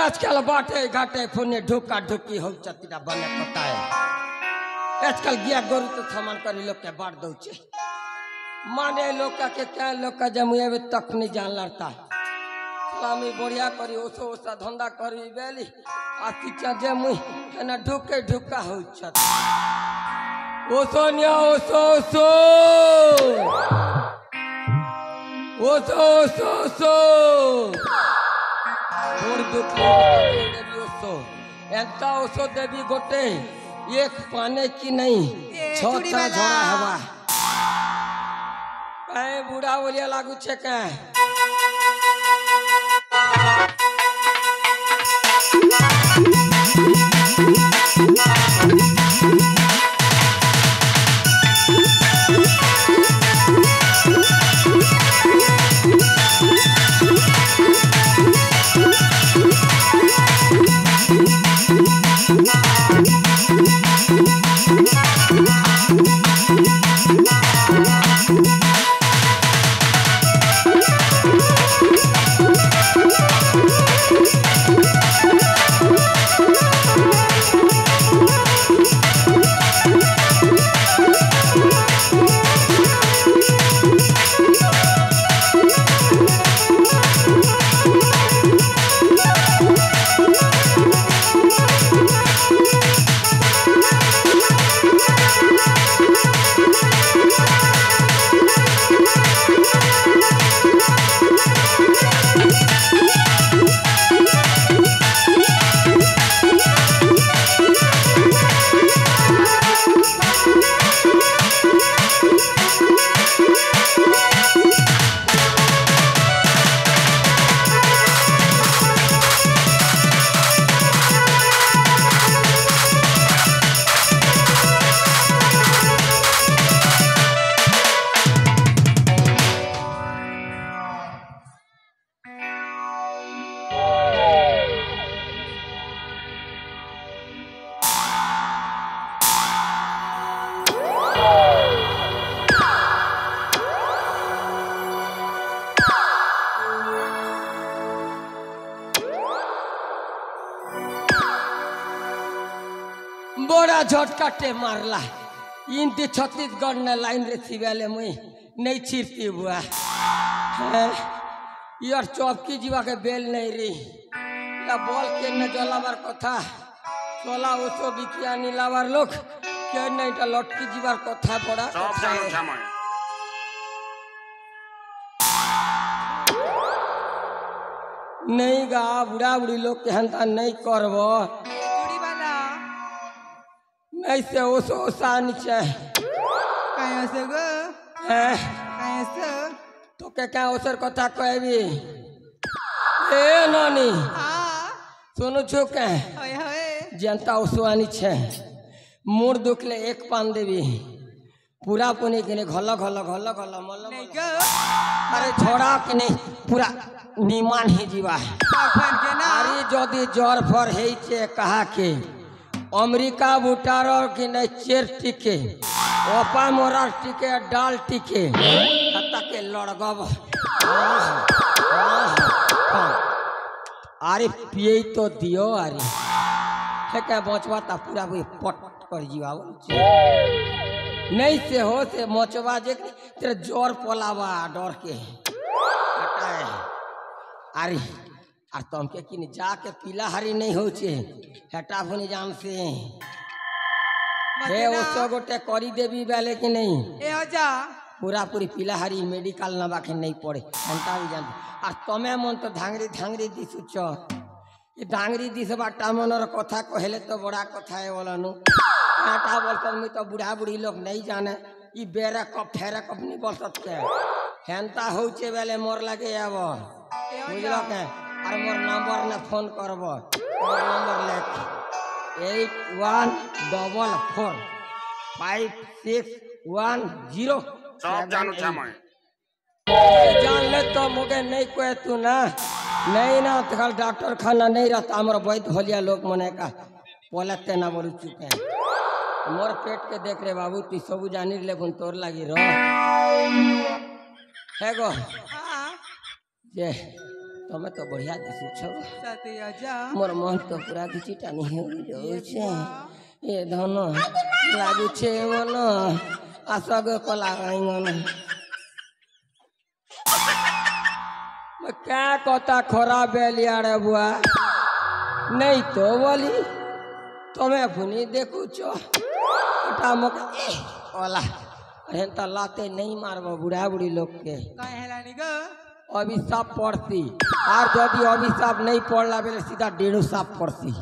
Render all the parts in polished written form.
आजकल बाटे घाटे फोने ढुका ढुकी हो चतीरा बने पता है आजकल गिया गोरु तो सामान करी लोग के बांट दौचे माने लोग के क्या लोग का जमुए में तक नहीं जान लड़ता सलामी बढ़िया करी ओसो ओसा धंधा करी बेली आती चाहे मुई है ना ढुके ढुका हो चत ओसो निया ओसो ओसो ओसो ओसो ओसो एंता ओसो देवी गोटे एक पाने की नहीं छोटा झोड़ा हवा कहीं बूढ़ा बोलिया लागू छे कहीं बड़ा झटकाटे मारला इनती छत्तीसगढ़ ने लाइन रे सिवाले मुई नहीं छिरती हुआ यार चौकी जीवा के बेल नहीं रही या बॉल के न जलावर कथा सोला ओसो बिकिया नीलावर लोग के नहीं ता लटकी जीवार कथा बड़ा नहीं गा बुढ़ा बुढ़ी लोग के हंता नहीं करबो नहीं से ओसो ओसा नीचे काया से गो हैं काया से तो क्या ओसर कथा कहबी ए नानी हां सुनु छुके होय होय जनता ओसो आनी छे मोर दुखले एक पान देवी पूरा पुनी के घल घल घल घल मल नहीं गो अरे छोड़ा के नहीं पूरा निमान ही जीवा अपन के ना अरे जदी जर फर हे छे कहा के अमेरिका बुटार की नहीं चेर टिके ओपा मोरा टिके डाल टिके हत्ता के लड़गब अरे पिए तो दियो अरे है क्या बचवा ता पूरा वो पट कर जीवा नहीं से हो से मचवा जे तेरे जोर पोलावा डर के हटाए अरे और तुम के कि जाके पीला हरी नहीं हो छे हटा भुनी जान से हे ओसो गोटे करी देवी बेले कि नहीं ए हो जा पूरा पूरी पीला हरी मेडिकल ना बाके नहीं पड़े घंटा भी जान और तमे मन तो धांगरी धांगरी दिसु छ ये धांगरी दिस बाटा मनर कथा कहले तो बड़ा कथा है बोलनु काटा बोलत मैं तो बूढ़ा बूढ़ी लोग नहीं जाने ई बेरा कप फेरा कप नहीं बोल सकते हेंता हो छे बेले मोर लगे आब बुझलो के और मोर नंबर ने फोन करब मोर नंबर लेख 81445610 सब जानू छा मैं जान ले तो मुझे नहीं कोई तू ना नहीं ना तो कल डॉक्टर खाना नहीं रहता हमारा वैध होलिया लोग मने का बोलते ना बोल चुके हैं मोर पेट के देख रे बाबू तू सब जानी ले तोर लगी रो है गो हाँ जे तुम्हें तो बढ़िया दिशु छो सतिया जा मोर मन तो पूरा किसी टानी हो जाऊ छे ये धनो लागू छे मन आसग कला मन मैं क्या कहता खराब बेलिया रे बुआ नहीं तो बोली तुम्हें भुनी देखू छो ओला अरे तो लाते नहीं मारबो बुढ़ा बुढ़ी लोग के कहे हेलानी गो अभिशाप पड़ती और यदि अभिशाप नहीं पड़ला बेले सीधा 1.5 साप पड़ती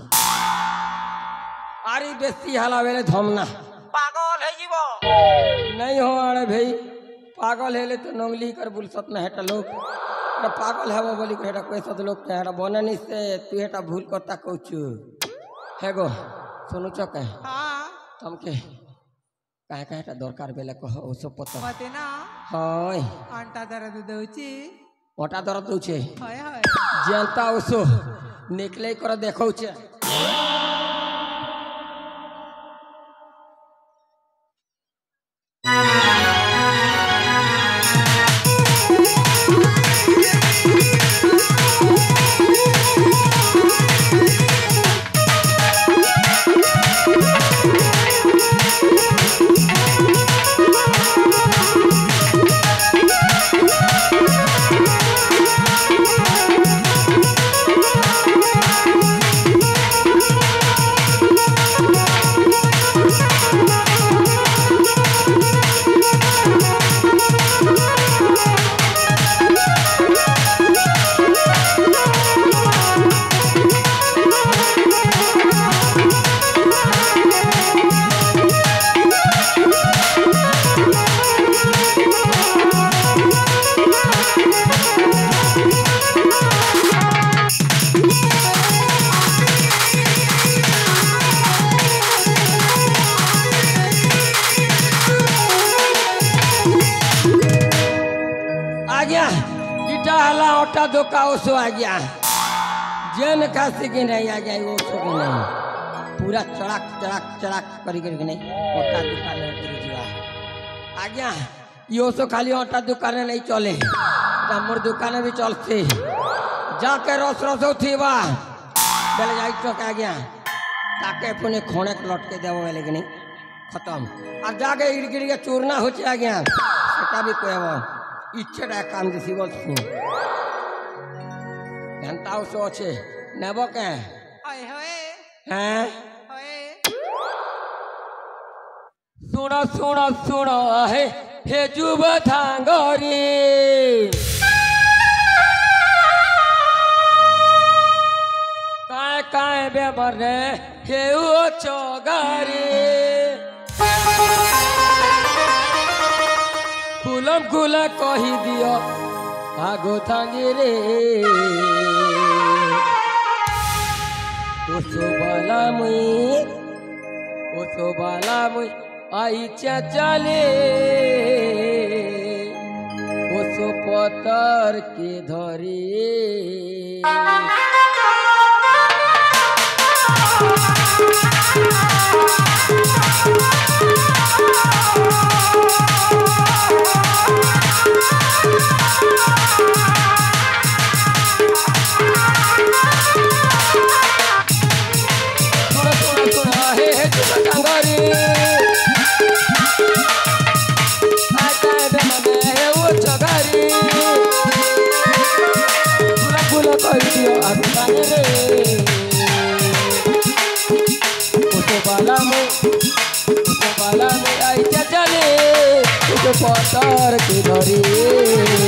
आरी बेसी हला बेले धमना पागल है जीवो नहीं हो अरे भाई पागल हेले तो नंगली कर बुलसत न हेटा लोग अरे पागल है वो बोली कर हेटा कोई सद लोग हेटा बननी से तू हेटा भूल करता कहू है गो सुनु चो कहे हाँ तुमके कहे कहे दरकार बेले कह ओसो पता मते ना हाय अंटा दर्द दउची ओटा दरद दूचे हाय हाय जनता ओसो निकले कर देखौ छे ओटा धोखा ओसो आ गया जन खासी की नहीं आ गया ओसो की नहीं पूरा चड़ाक चड़ाक चड़ाक करी करी नहीं ओटा दुकान जीवा आ गया ये ओसो खाली ओटा दुकान नहीं चले मोर दुकान भी चलते जाके रस रस थी बा पहले जाई चौक आ गया ताके पुणे खोने लौट के देव लेकिन नहीं खत्म अब जाके इड़ गिड़ के चूरना हो आ गया सेटा भी कोई इच्छा काम दिसी बोल घंटा सोचे नेबो के हाय हाय हैं हाय सुनो सुनो सुनो हे जुब थांगरी काय काय बेबर रे हे ओ चोगारी कुलम कुला कही दियो आगो थांगी रे ओसो बाला मुई आई चले ओसो पतर के धरी पतर के धरी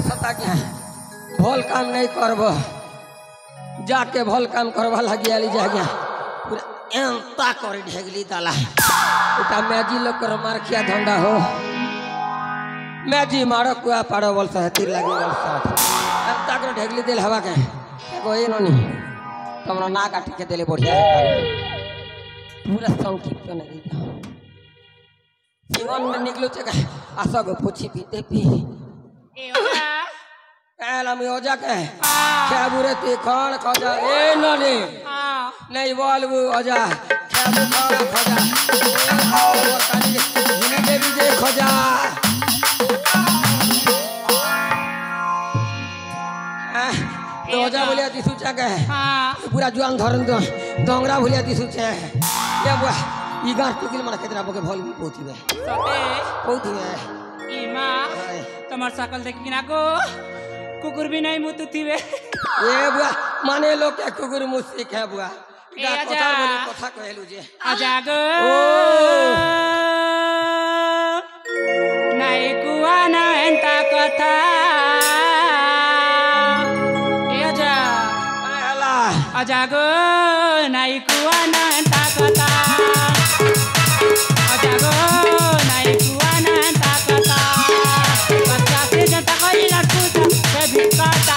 सता के भल काम नहीं करब जाके भल काम करवा लगी आली जागिया पूरा एंता कर ढेगली दाला उटा मैजी लोग कर मार किया धंधा हो मैजी मारो कुआ पाड़ो बोल तीर लगी बोल एंता कर ढेगली दिल हवा के कोई नोनी तुमरा ना काट के दिले बढ़िया पूरा संक्षिप्त नहीं जीवन में निकलो चेका आशा गो पूछी पीते पी एला मी ओजा के क्या बुरे ती खान खजा ए ननी नहीं बोलबू ओजा क्या बुरे खजा और कानी हिने देवी जे खजा तो ओजा बोलिया दिसु चाके पूरा जुआन धरन दो डोंगरा बोलिया दिसु छे ये बुआ ई गार टुकिल मन केतना बके भल भी पोथीबे पोथीबे ई मां तमार सकल देखि ना को कुकुर भी नहीं मुतु थीबे ये बुआ माने लोग के कुकुर मुसिक है बुआ इदा कथा बोली कथा कहलु जे आजा गो नाई कुआ ना एंता कथा ए आजा एला आजा गो नाई कुआ ना एंता कथा आजा गो नाई कुआ ना एंता कथा बच्चा से जटा कोई लटू भिकाता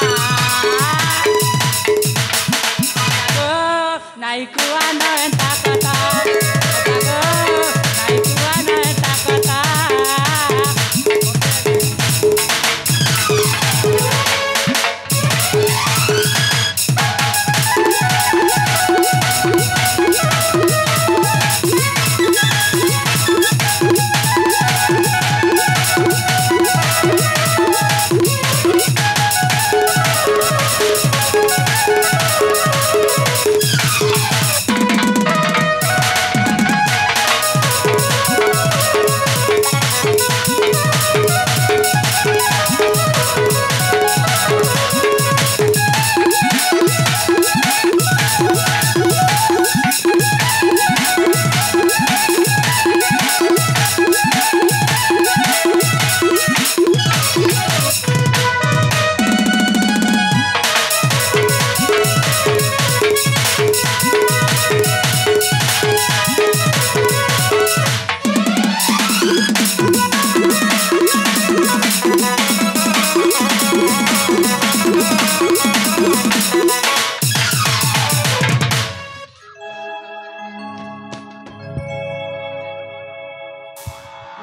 नाई कुआ ना ताकता नाई कुआ ना ताकता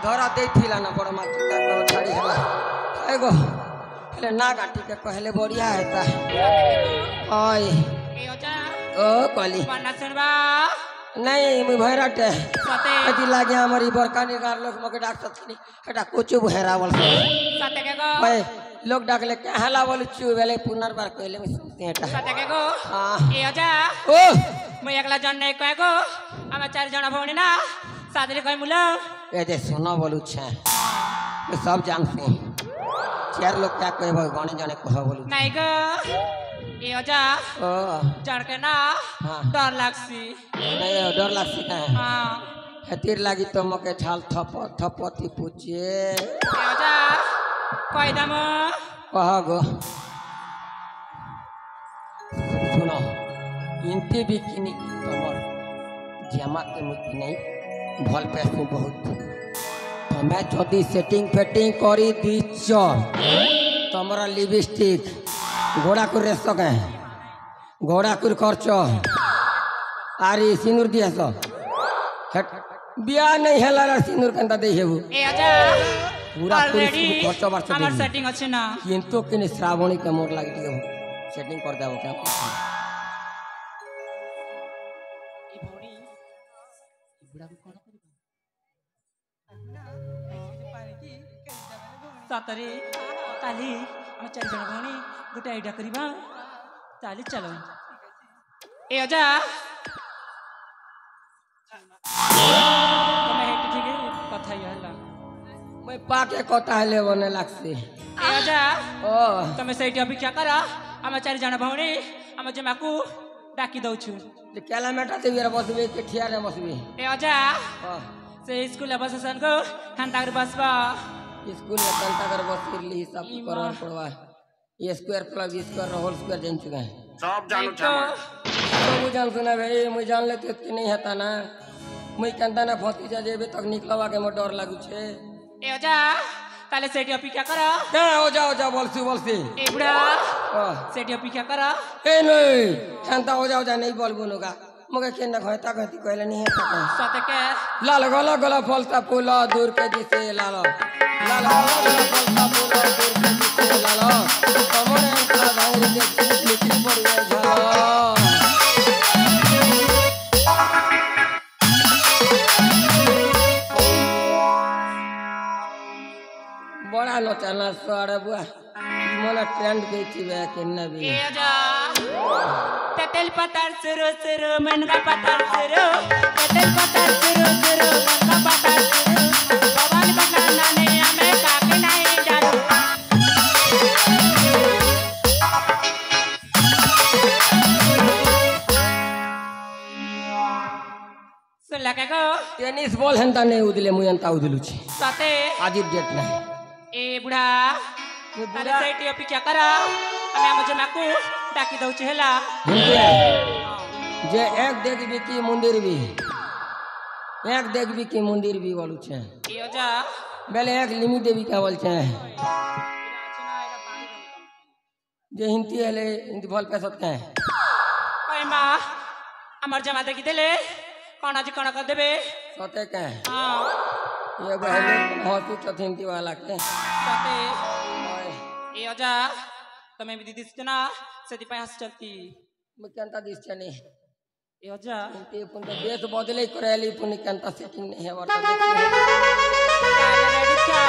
धरा दे थिला ना बड़ माटी का को छाड़ी हला एगो ले ना गाटी के कहले बढ़िया हेता ओय ए ओजा ओ कली पन्ना सुनबा नहीं मी भैराटे सते कति लागे हमरी बरकानी गार लोग मके डाक सतनी हटा कोचो भैरा बोल सते के गो ओए लोग डाकले के हला बोल चु वेले पुनर्बार कहले में सुनते हटा सते के गो हां ए ओजा ओ मैं एकला जन नहीं कहे गो हम चार जना भौणी ना सादरे कहे मुला ए जे सुनो बोलू छे मैं सब जानते चार लोग क्या कहे भाई गाने जाने कह बोलू नहीं गो ए ओजा ओ जड़ के ना हां डर लागसी नहीं डर लागसी का हां हतीर लागी तो मके छाल थपथपती पूछे ए ओजा कोई दम कह गो सुनो इनते भी किनी की तमर जमा के मुक्ति नहीं भल पैसे बहुत मैं जदि सेटिंग फेटिंग करी दीच तमरा लिपस्टिक घोड़ा को रेस सके घोड़ा को खर्च आरी सिंदूर दियास बिया नहीं हेला सिंदूर केंता दे हेबू ए ओजा पूरा ऑलरेडी खर्च बार हमर सेटिंग अछि ना किंतु किने श्रावणी के मोर लागी दियो सेटिंग कर देबो क्या ई भौणी ई बुढ़ा को कोन करबा सतरे काली हम चार जण भौणी गोटे आइडिया करबा ताली चलो ए ओजा तमे हेट ठीक कथा हला मैं पाके कता हेले बने लागसे ए ओजा ओ तमे सेठी अपेक्षा करा हम चार जण भौणी हम जमाकू डाकी दउछु केला मेटा ते बिरा बसबे के ठिया रे बसबे ए ओजा ओ से स्कूल बस सन को हंतागर बसबा स्कूल में तंता कर बस ली हिसाब करवार पड़वा A square plus B square whole square जान चुका है सब जानू तो छे तो जान सुना भाई मुझे जान लेते कि नहीं हता ना मुझे कहता ना भतीजा जेबे तक निकलवा के मोर डर लागू छे ए ओजा ताले सेठी अपेक्षा कर क्या हो जा बोलसी ए बुढ़ा सेठी अपेक्षा कर ए नहीं शांता हो जा नहीं बोल बुनुगा मगे के न घटा घटी कहले नहीं है सते के लाल गला गला फलता फूला दूर के दिसे लाल लाल गला गला फलता फूला दूर के दिसे लाल कमरे का धांगरी के निकली पड़िया झाला बड़ा नचाना सारा बुआ मोला ट्रेंड गई थी वे के नबी ए ओजा तेल पतार सुरु मनगा पतार सुरु तेल पतार सुरु मनगा पतार सुरु भवानी बगाना ने हमें काके नहीं डरो सुन लगे को टेनिस बॉल हंता नहीं उदले मुई अंता उदलु छी सते आज डेट नहीं ए बुढ़ा ताले सेठी अपेक्षा कर हमें मुझे माकू डाकी दउ छेला जे एक देखबी की मंदिर भी एक देखबी की मंदिर भी बोलू छे ए ओजा बेले एक लिमिट देवी का बोल छे जे हिंदी हले हिंदी बोल पे सकते हैं ओए मां हमर जमा देखि देले कोना जी कोना कर देबे सते के हां ये बहले हॉस्पिटल चथिंती वाला के सते ए ओजा तमे भी दीदी सुना सेती पे हंस चलती मुकेंता दिस छने ए ओजा ते पुन बेस बदले करेली पुन केंता सेटिंग नहीं है वर्ता रेडी क्या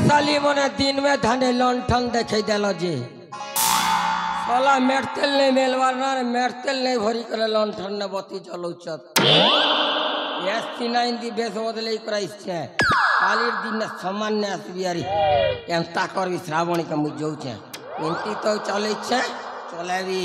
साली मने दिन में धने लंठन देखे दिल जे साला मेरतेल नहीं मेलवार ना मेरतेल नहीं भरी कर लंठन ने बत्ती चलौचत एसटी 9 दी बेस बदले कराइस छे कालीर दिन ने सामान्य असबियारी एंता कर भी श्रावणी के मुझ जाऊ छे इंती तो चले छे चलेबी